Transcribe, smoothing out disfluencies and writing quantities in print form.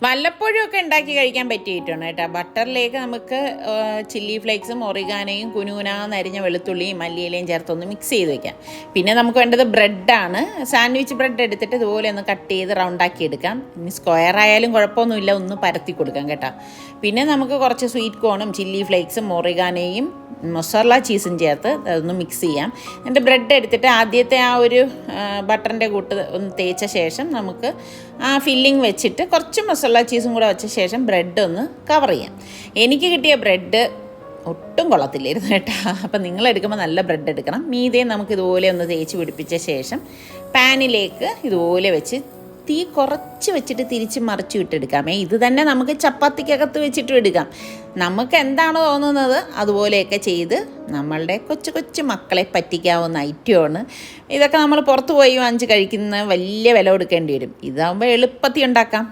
വല്ലപ്പോഴും ഒക്കെ ഉണ്ടാക്കി കഴിക്കാൻ പറ്റിയിട്ടുണ്ട് കേട്ടോ. ബട്ടറിലേക്ക് നമുക്ക് ചില്ലി ഫ്ലേക്സും ഒറിഗാനോയും കുനുകുനാന്ന് അരിഞ്ഞ വെളുത്തുള്ളിയും മല്ലിയിലയും ചേർത്തൊന്ന് മിക്സ് ചെയ്ത് വെക്കാം. പിന്നെ നമുക്ക് വേണ്ടത് ബ്രെഡാണ്. സാൻഡ്വിച്ച് ബ്രെഡ് എടുത്തിട്ട് ഇതുപോലെ ഒന്ന് കട്ട് ചെയ്ത് റൗണ്ടാക്കി എടുക്കാം. ഇനി സ്ക്വയർ ആയാലും കുഴപ്പമൊന്നുമില്ല, ഒന്ന് പരത്തി കൊടുക്കാം കേട്ടോ. പിന്നെ നമുക്ക് കുറച്ച് സ്വീറ്റ് കോണും ചില്ലി ഫ്ലേക്സും ഒറിഗാനോയും മൊസറല്ല ചീസും ചേർത്ത് അതൊന്ന് മിക്സ് ചെയ്യാം. എന്നിട്ട് ബ്രെഡ് എടുത്തിട്ട് ആദ്യത്തെ ആ ഒരു ബട്ടറിൻ്റെ കൂട്ട് ഒന്ന് തേച്ച ശേഷം നമുക്ക് ആ ഫില്ലിങ് വെച്ചിട്ട് കുറച്ച് മസാല ചീസും കൂടെ വെച്ച ശേഷം ബ്രെഡ് ഒന്ന് കവർ ചെയ്യാം. എനിക്ക് കിട്ടിയ ബ്രെഡ് ഒട്ടും കൊള്ളത്തില്ലായിരുന്നു കേട്ടോ. അപ്പം നിങ്ങളെടുക്കുമ്പോൾ നല്ല ബ്രെഡ് എടുക്കണം. മീതെ നമുക്ക് ഇതുപോലെ ഒന്ന് തേച്ച് പിടിപ്പിച്ച ശേഷം പാനിലേക്ക് ഇതുപോലെ വെച്ച് തീ കുറച്ച് വെച്ചിട്ട് തിരിച്ച് മറിച്ച് വിട്ടെടുക്കാമേ. ഇത് തന്നെ നമുക്ക് ചപ്പാത്തിക്കകത്ത് വെച്ചിട്ടും എടുക്കാം. നമുക്ക് എന്താണോ തോന്നുന്നത് അതുപോലെയൊക്കെ ചെയ്ത് നമ്മളുടെ കൊച്ചു കൊച്ചു മക്കളെ പറ്റിക്കാവുന്ന ഐറ്റമാണ് ഇതൊക്കെ. നമ്മൾ പുറത്ത് പോയി വാങ്ങിച്ച് കഴിക്കുന്ന വലിയ വില കൊടുക്കേണ്ടി വരും. ഇതാകുമ്പോൾ എളുപ്പത്തിൽ ഉണ്ടാക്കാം.